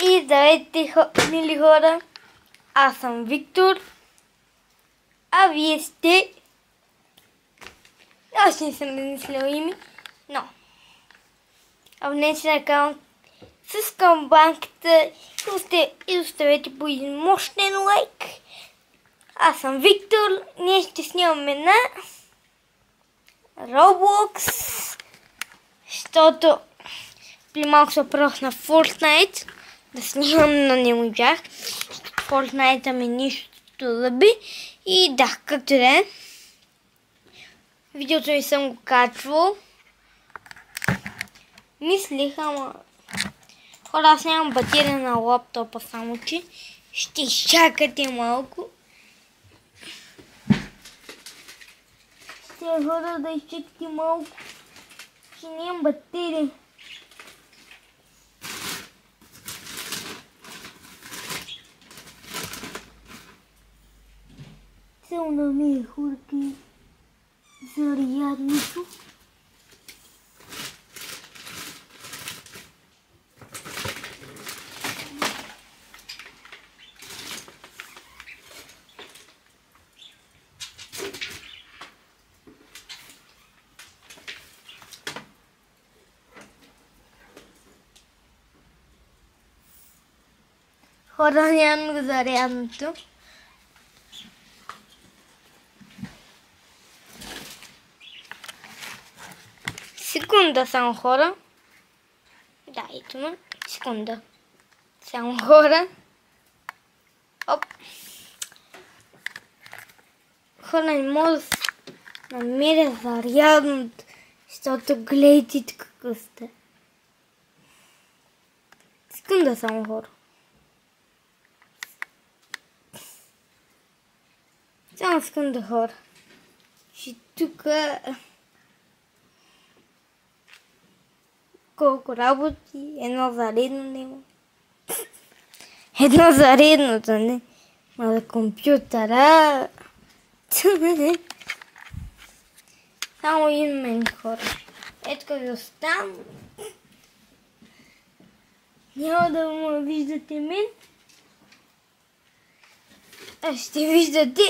И здравейте, мили хора! Аз съм Виктор, а вие сте... Аз не съм намислила име, но... Абонете на акаунт с камбанката и оставете по един мощен лайк. Аз съм Виктор, ние ще снимаме на Roblox, защото при малко се просна Fortnite да снимам, но не можах. Fortnite ми нищо лъби и да, както да е. Видеото ми съм го качвал. Мислих, ама... Хора, аз нямам батерия на лаптопа, само че ще изчакате малко. Ще хора да изчакате малко, че нямам батерия. Силно ми е хурки зарядното. Хора, нямам го зарядното. Секунда само, хора. Да, ето ме. Секунда. Само, хора. Оп. Хора, не мога да намеря зарядното, защото гледайте какъв сте. Секунда само, хора. Само секунда, хора. Ще тука... Колко работи, едно заредно няма. Едно заредното, не. Ма за компютъра. Само един мен, хора. Ето като ви оставам. Няма да му виждате мен. А ще виждате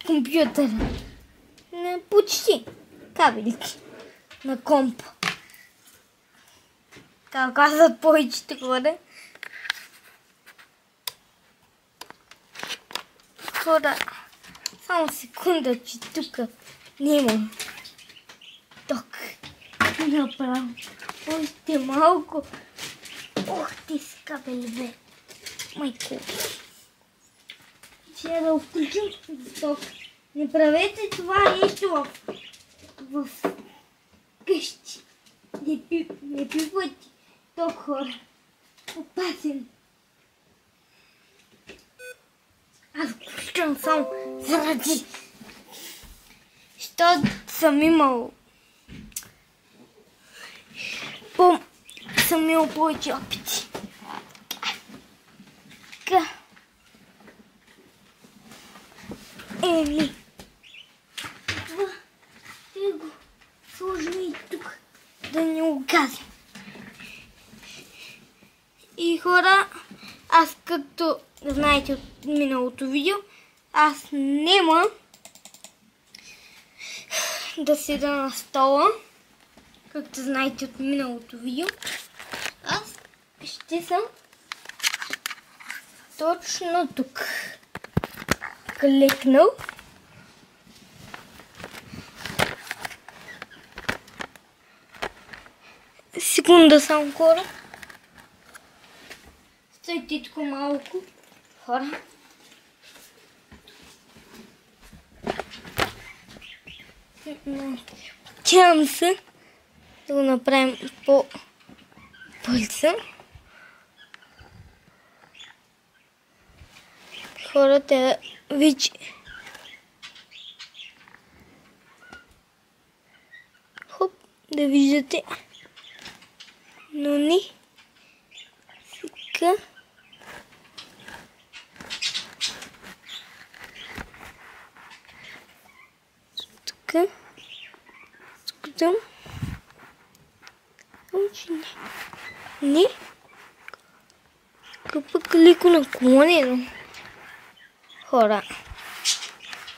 компютъра. Не, почти. Кабелите на комп. Как казват повечето хора. Хора, само секунда, че тук нямам ток. Направо. Още малко. Ох, ти с кабели, бе. Майко. Ще да включим ток. Не правете това нещо в къщи. Не пипвайте ток, хора. Опасен. Аз включвам само заради. Що съм имал повече опити. Така. Еми. Това ще го сложим и тук. Да не го газим. И хора, аз както знаете от миналото видео, аз нема да седа на стола, както знаете от миналото видео. Аз ще съм точно тук. Клекнал. Секунда само, хора. Стойте тук малко, хора. Надявам се да го направим по-бързо. Хората вече... Хоп, да виждате. Но не. Сега. Така. Скутам. Не. Тук пък леко наклонено. Хора.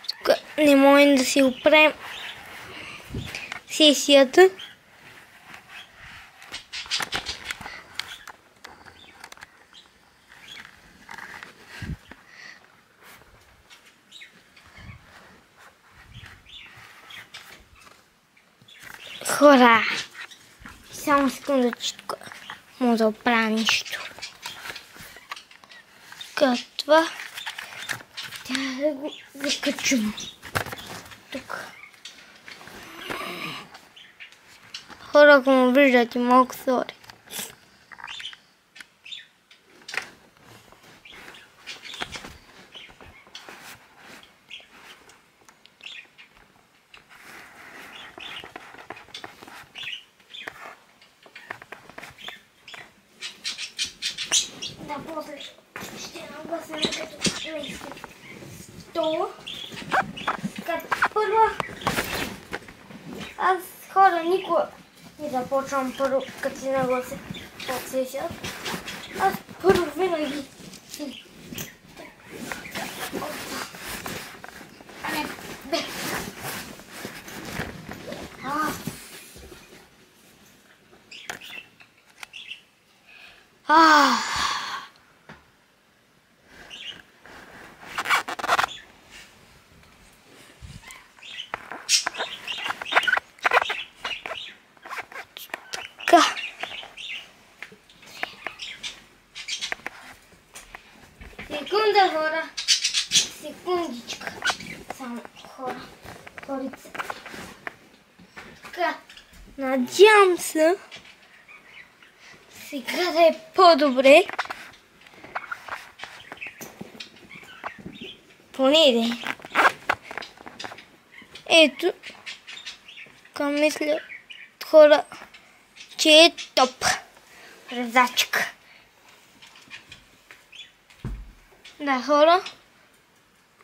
Тук не можем да си оправим сесията. Хора! Само секунда, че тук може да оправя нещо. Така това. Трябва да го закачим. Тук. Хора, ако му виждате, малко сори. Да, после ще нагласим като лейски стола. Като първо, аз хора никога не започвам първо, като си наглася от сесията. Аз първо винаги си... Бе! Така. Секунда, хора. Секундичка. Само хора. Хорица. Така. Надявам се сега да е по-добре. Поне да е. Ето. Към мисля хора, че е топ. Резачка. Да, хора.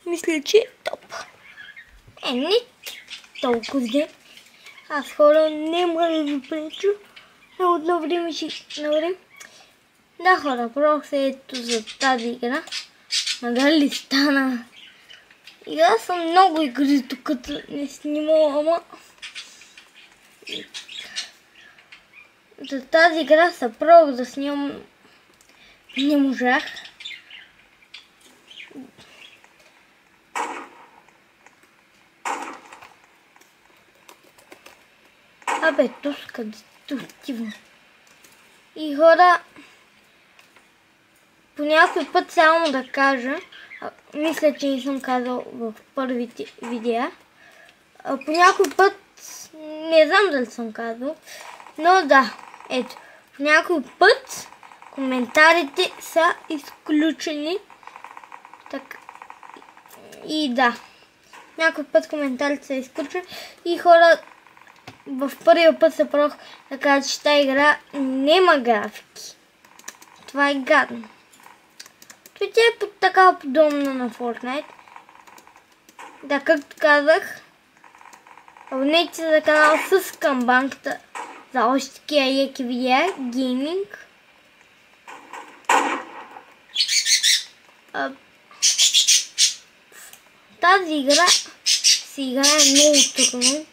Мисля, че е топ. Не толкова зле. Аз хора няма да ви пречу. Много време ще наврем. Да, хора, пробвах се ето за тази игра. Дали стана? Игра съм много игри тук, като не снимам, ама... За тази игра се пробвах да снимам. Не можах. Абе, туска деструктивно. И хора, по някой път само да кажа, мисля, че не съм казал в първите видеа, по някой път, не знам дали съм казал, но да, ето, по някой път коментарите са изключени. Так, и да, някой път коментарите са изключени и хора, в първия път се пробвах да кажа, че тази игра няма графики. Това е гадно. Той тя е така подобна на Fortnite. Да, както казах, абонете се за канал с камбанката за още такива яки видеа, гейминг. Тази игра се играе много трудно.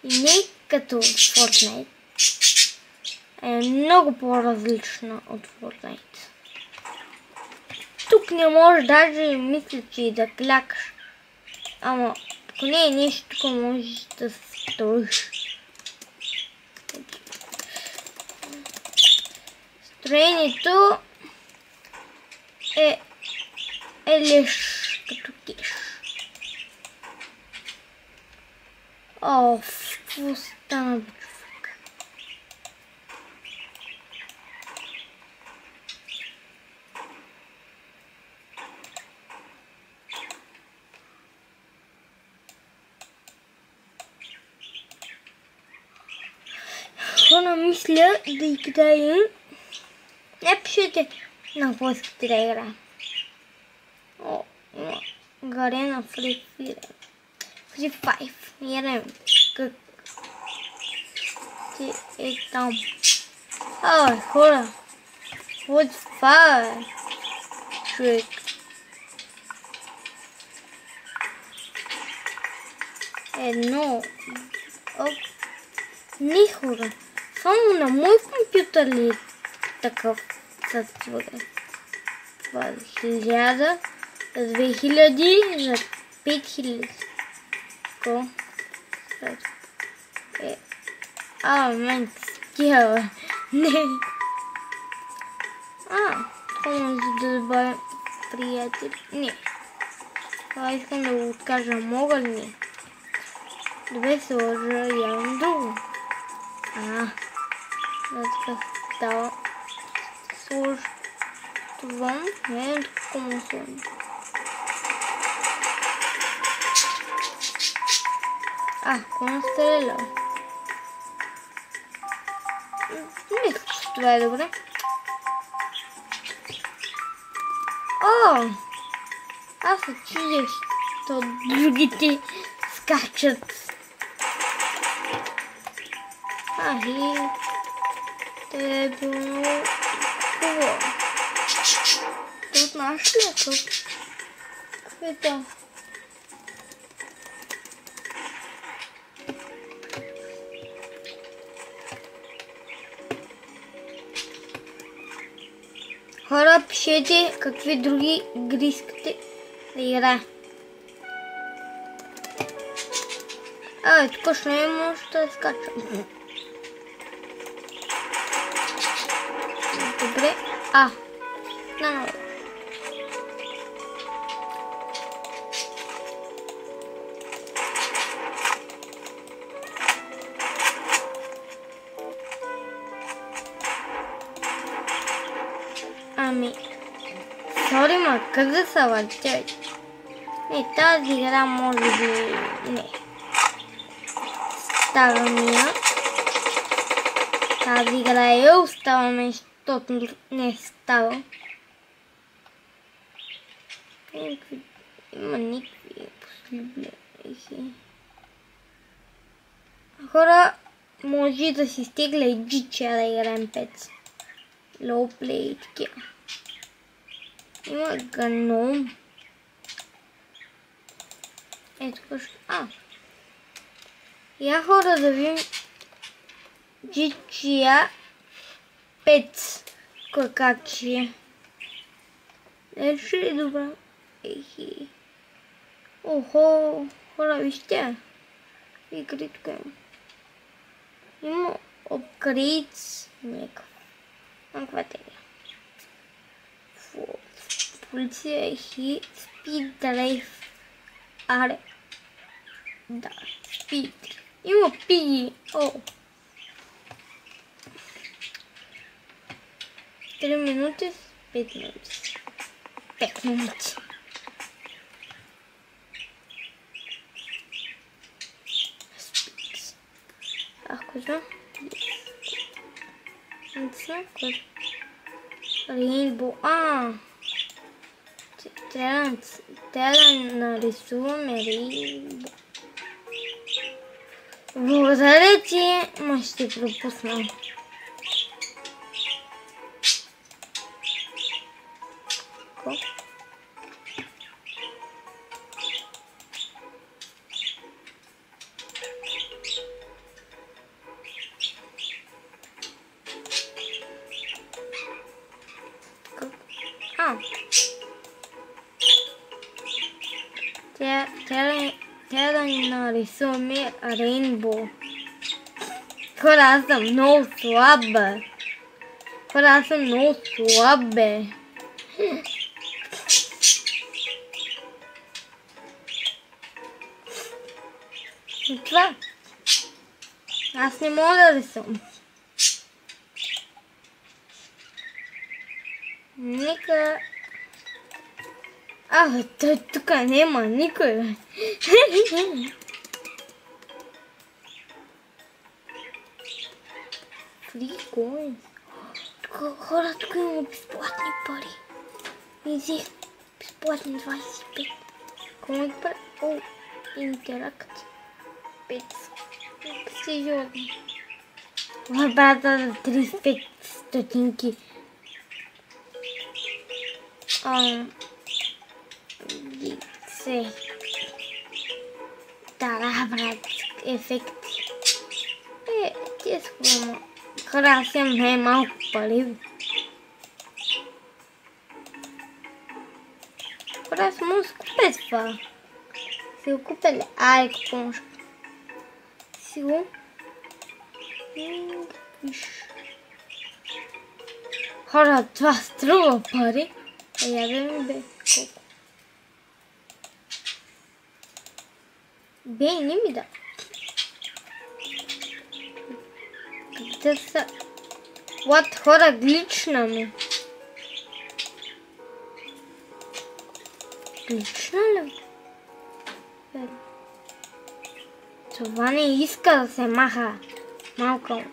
И не като Fortnite. Е много по-различна от Fortnite. Тук не можеш даже мисля, че и да клякаш. Ама, ако не е нещо, тук можеш да стоиш. Строението е лиш като кеш. Какво стана, бе, човек? Хора, мисля да играем. Не пишете на какво искате да играем. Гарена Free Fire. Free Fire. Играем. Как е там? Хора. What the fuck? човек. Едно. Не хора. Само на мой компютър ли е такъв с това? 1000, за 2000, за 5000. Ко? Мен стява. Не. Това може да добавя приятели. Не. Това искам да го откажа. Мога ли не? Добре, сложа явно друго. Така става. Сложа това. Не, тук му сложа. Кой стреля? Мисля, че това е добре. Аз се чудех, що другите скачат. Те е било много хубаво. Те от наш ли е тук? Какво е това? Хора, пишете какви други игри искате да играе. Тук ще не може да скачам. Добре. Сори, ма къде са въртя? Не, тази игра може би не. Става мия. Тази игра е оставаме, защото не става. Има никакви последици. Хора, може да си стигля и джича да играем 5. Лоуплей и такива. Има ганом. Ето къщо. Я хора да видим GTA 5. Как ще е. Ще е добра. Охо, хора, вижте. Игри тук има. Има апгрейдс. Каква тега? Полиция и спид драйв. Да, спид. Има пиги. 3 минути, 5 минути. 5 минути. Спид. Коза? Рейнбоу. Трябва да нарисуваме рейнбоу. Благодаря ти, ма ще пропусна. Трябва да нарисуваме рейнбоу. Хора, аз съм много слаб, бе. И това. Аз не мога да рисувам. Нека... той тук няма никой, бе. Прикольно. Хора, тук има безплатни пари. Изи. Безплатни 25. Кому пари? Интеракт. 5. Сериозно. Брата за 35 стотинки. се дарават ефекти. Тия скрома. Красям най-малко пари. Аз му си купя това. Си го купя ли? Ай, какво си го? Хора, това струва пари. Я да ми бе, колко. Бе, не ми да. Къде са? What, хора, глична ми. Глична ли? Това не иска да се маха. Малко.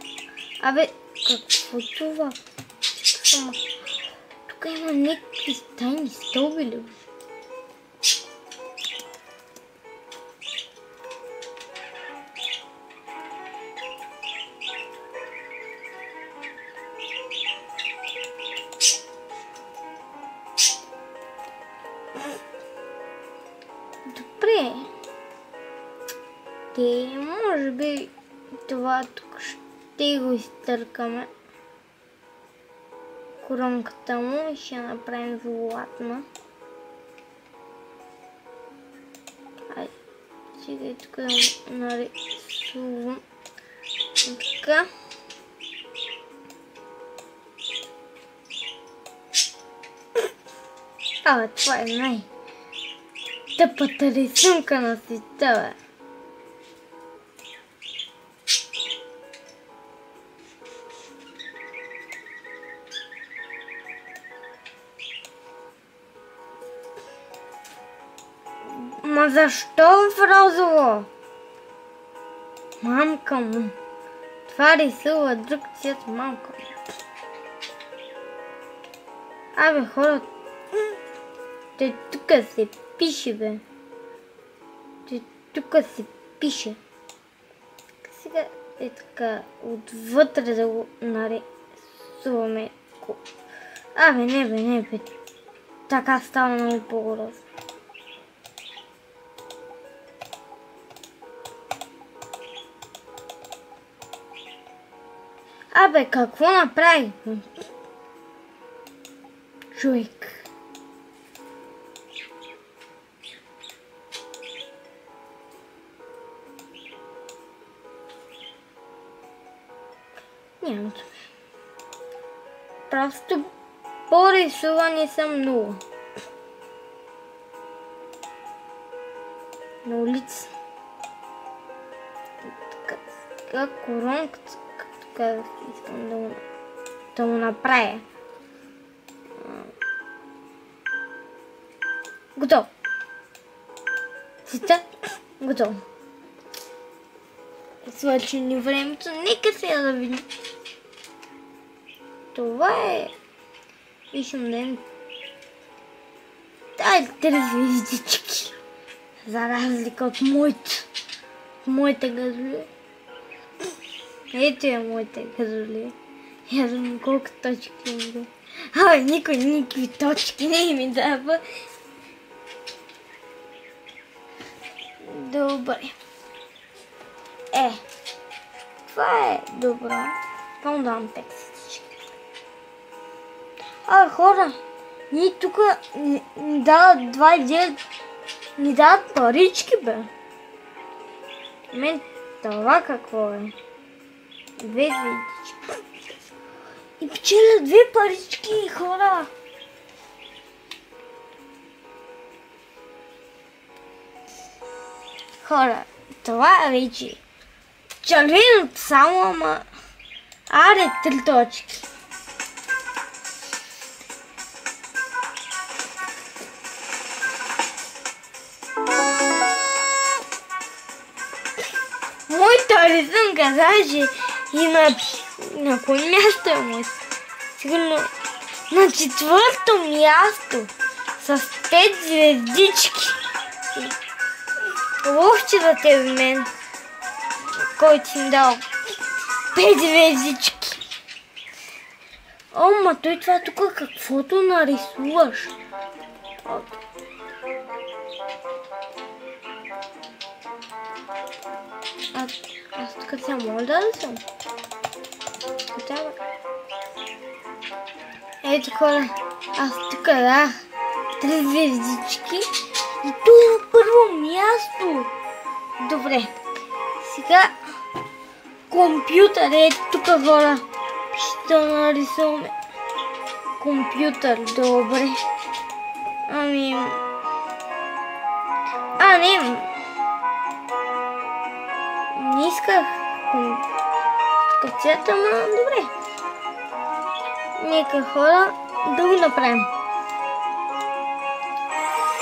Абе, какво това? Тук има някакви тайни стълби ли? Добре. Може би това тук ще го изтъркаме. Коронката му и ще направим златна. Айде, сега и тук да нарисувам. Така. Абе, това е най-тъпата рисунка на света, бе. Ма защо в розово? Мамка му. Това рисува друг цвет, мамка му. Абе, хора, те тук се пише, бе. Те тук се пише. Сега е така, отвътре да го нарисуваме. Абе, не бе. Така става много по-грозно. Абе, какво направи? Човек. Няма това. Просто по-рисувани съм много. На улица. Така коронката. Така искам да му направя. Готов. Сите? Готов. Свърши ни времето. Нека сега да видим. Това е... Виждам да им... Дай 3 звездички. За разлика от моите газоли. Ето е моите газоли. Я знам колко точки има. Абе, никой никакви точки не ми дава. Добре. Това е добро. Само давам 5 всички. Хора, ние тук ни дават 29, ни дават парички, бе. Мен това какво е? 2 звездички. И печеля 2 парички, хора. Хора, това е вече червеното само, ама... Аре, 3 точки. Моята рисунка даже и на кое място е моето? Сигурно на 4-то място с 5 звездички. Лошче за тебе мен, който си им дал 5 звездички. О, ма той това тук каквото нарисуваш. Аз тук сега моля да съм. Ето хора, аз тук дах 3 звездички и той е на първо място. Добре, сега компютър, ето тук хора, ще нарисуваме компютър, добре. Не исках кацията, ама добре. Нека хора да го направим.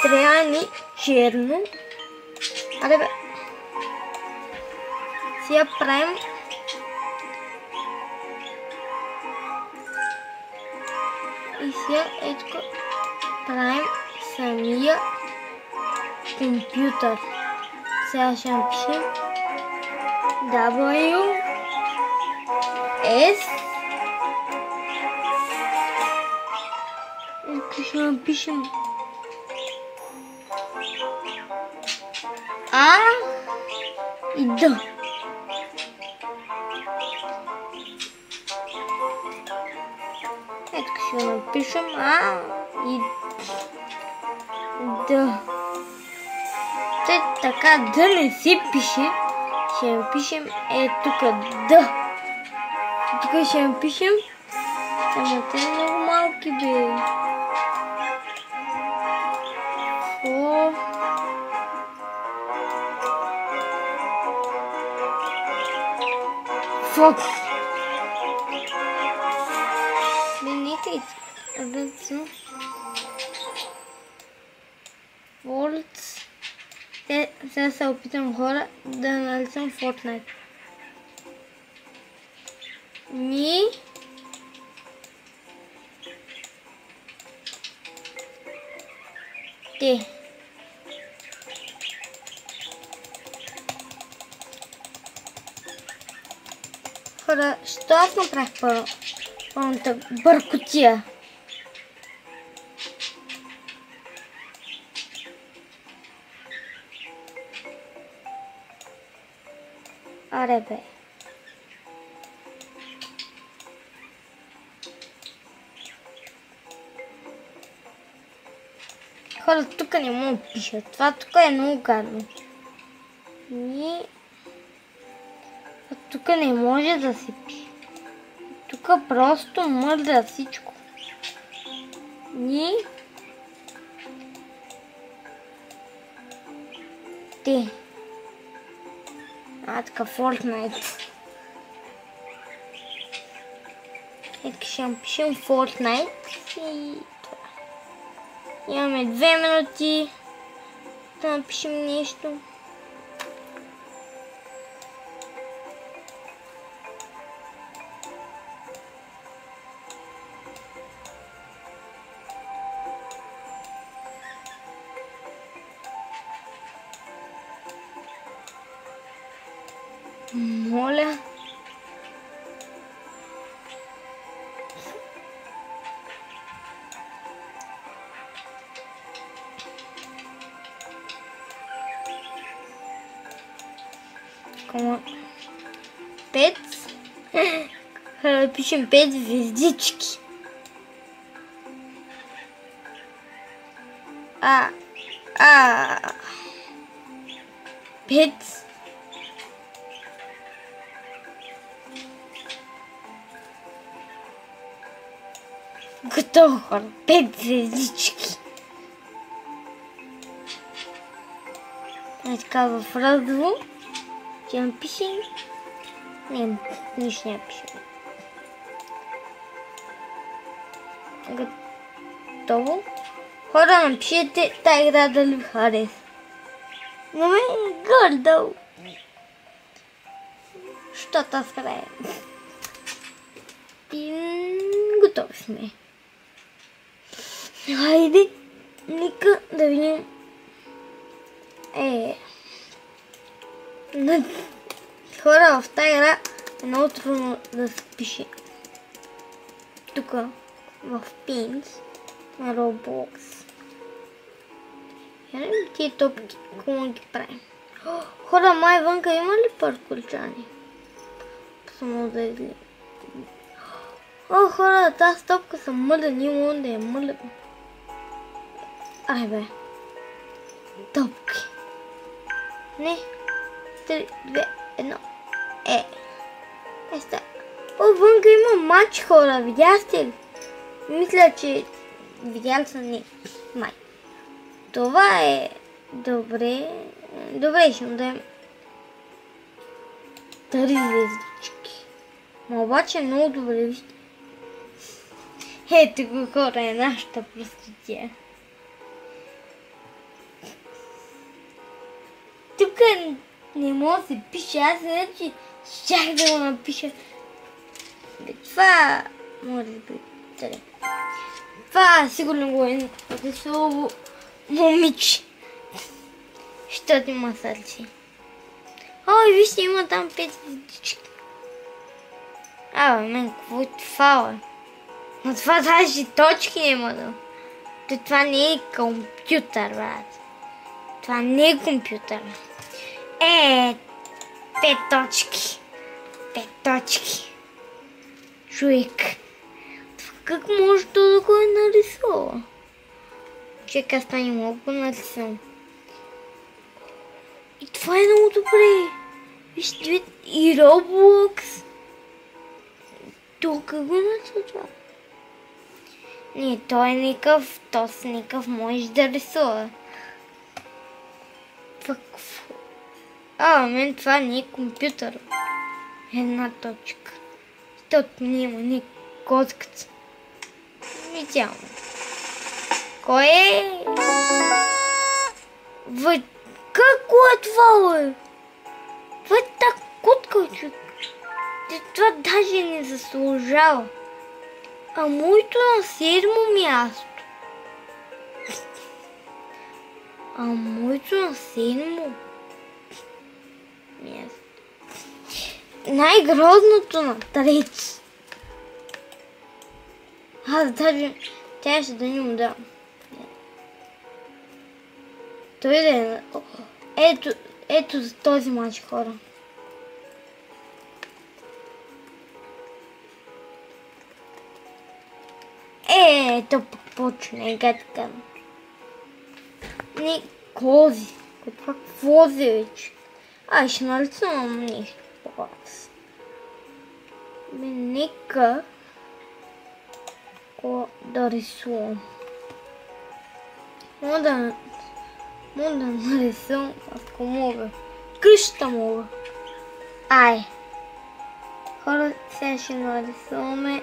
Трябва ни черно. Аре бе. Сега правим и сега ето правим самия компютър. Сега ще напишем W S. Ще напишем А и Д. Ето ще напишем А и Д. Така Д не си пише. Ще напишем тук Д. Тук ще напишем. Ама те са много малки бе. Фокс. Нека изразно. Волт. Сега се опитам хора да нарисувам Fortnite. Те. Хора, що аз направих пълната бъркотия? Аре бе. Хора, тук не мога да пиша. Това тук е много гадно. Тук не може да се пише. Тук просто мърда всичко. Те. Така Fortnite. Ето ще напишем Fortnite и това. Имаме 2 минути да напишем нещо. Моля. Пет. Пишем 5 звездички. Пет. Готово хора. 5 звездички. Така в разово. Ще напишем. Не, нищо не напишем. Готово. Хора, напишете тази игра дали ви хареса. На мен е гордо. Защото аз края. И готови сме. Хайде, нека да видим. Хора, в тази игра е много трудно да се пише. тук в Pins на Roblox. Ярем тия топки, какво ги правим? Хора, май вънка има ли паркурчани? Само да изгледам. О, хора, тази топка са мъден, има да е мъден. Ай бе. Топки. Не. 3, 2, 1. Еста. О, вънка има матч, хора, видяхте ли? Мисля, че видял съм не. Май. Това е добре. Добре, ще му дадем 3 звездички. Но обаче е много добре, вижте. Ето го, хора, е нашата простотия. Тук не мога да се пише, аз иначе щях да го напиша. Това може да би. Това сигурно го е рисувало момиче. Щото има сърце. Ой, вижте, има там 5 звездички. Абе, мен, какво е това, бе? Но това даже точки няма да. Това не е компютър, брат. Това не е компютър. 5 точки. 5 точки. Човек. Как може да го е нарисува? Човек, аз това не мога да нарисувам. И това е много добре. Вижте, и Roblox. Тук го нарисува. Не, той е никакъв, то с никакъв можеш да рисува. Какво? Мен това не е компютър. Една точка. Защото няма ни котката. Видямо. Кой е? Какво е това, бе? Това е так котка, човек. Това даже не заслужава. А моето на 7-мо място. Място. Най-грозното на 3. Аз даже трябваше да не му дам. Той да е... Ето за този мач, хора. То пък почне, така. Не, кози. Какво вече? Ще нарисувам нещо по-вас. Нека да рисувам. Мога да нарисувам, ако мога. Къща мога. Хора, сега ще нарисуваме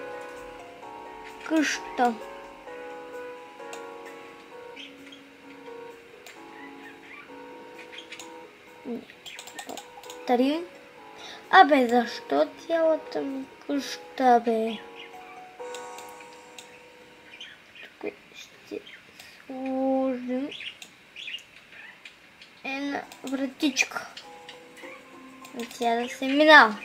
къща. Тарим. Защо цялата ми къща, бе? Тук ще сложим една вратичка. Сега да се минава.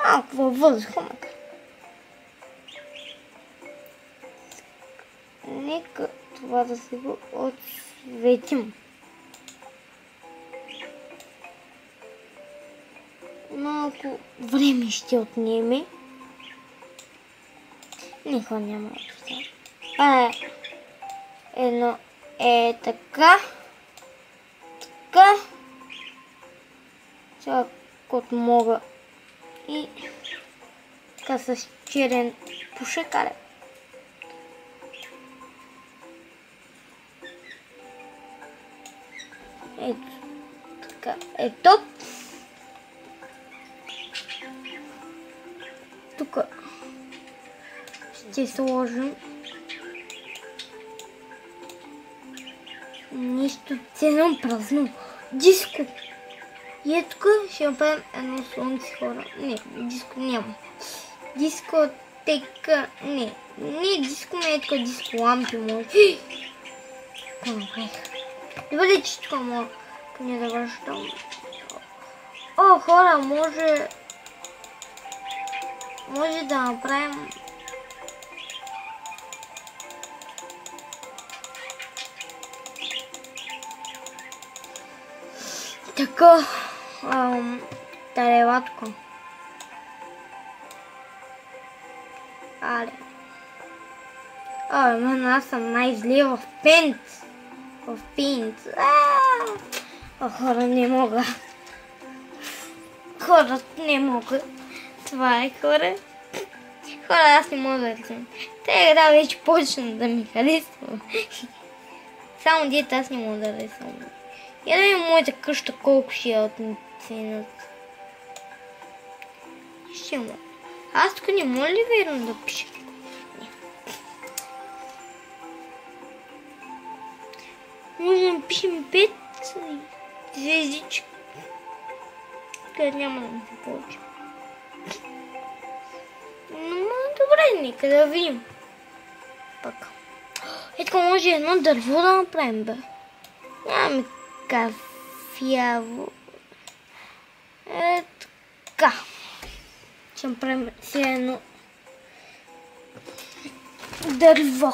Малко във въздуха. Нека това да се го отсветим. Малко време ще отнеме. Никога няма да става. Едно е така. Така. Сега кот мога и така с черен пушекарен. Ето така. Ето. Тук ще сложим нещо ценно празно. Диско. И тук ще направим едно слънце, хора. Не, диско няма. Дискотека. Не, диско не е така, диско лампи може. Какво направих? Добре, че тук мога не да връщам. О, хора, може да направим така тарелатко. Але. Мен аз съм най-зле в Paint. В Paint. Хора, не мога. Хора, не мога. Това е, хора. Хора, аз не мога да рисувам. Те да вече почна да ми харесва. Само дете аз не мога да рисувам. Я да видим моята къща колко ще е от цената. Ще мога. Аз тук не мога ли верно да пиша? Може да пишем 5 звездички. Къде няма да ми се получи. Но добре, нека да видим. Пак. Ето може едно дърво да направим, бе. Нямаме кафяво. Така. Ще направим си едно дърво.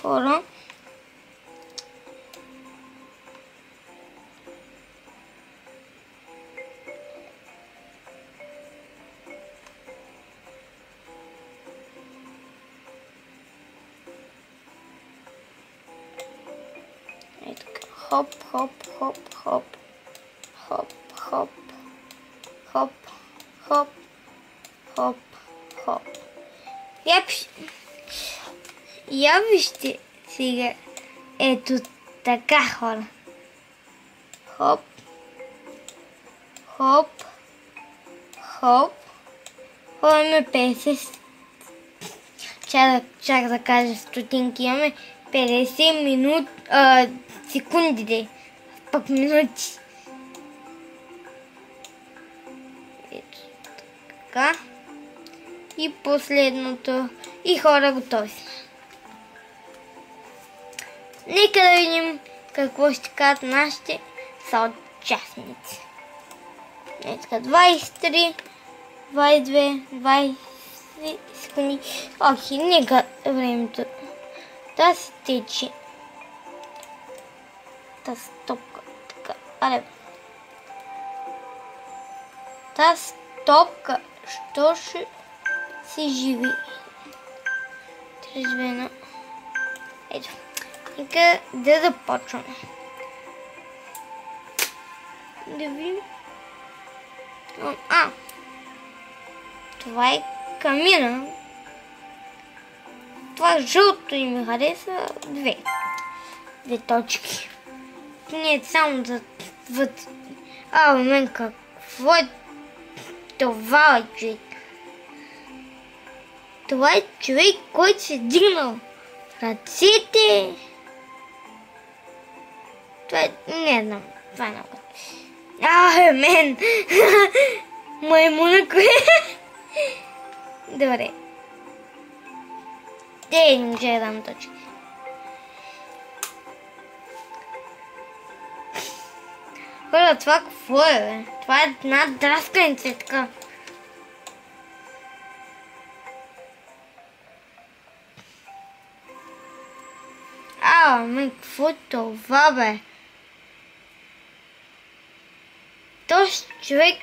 Хора. Хоп, хоп, хоп, хоп, хоп, хоп, хоп, хоп, хоп, хоп. Я вижте сега. Ето така, хора. Хоп, хоп, хоп. Хора, имаме 50. Чак да кажа стотинки. Имаме 50 минути. Секундите, пък минути. Ето така. И последното. И хора, готови сме. Нека да видим какво ще кажат нашите съучастници. Ето така, 23, 22, 20 секунди. Окей, нека времето да се тече. Тази топка, така, аре. Тази топка, що ще си живи? Трезвена. Ето, нека да започваме. Да видим. Това е камина. Това жълто и ми хареса две точки. Не е само за вътре. Мен какво е това, човек? Това е човек, който се дигнал ръцете. Това е... Не знам. Това е много. Мен! Маймуна кое? Добре. Не ще дам точки. Хора, това какво е, бе? Това е една драсканица, така. Какво е това, бе? Този човек...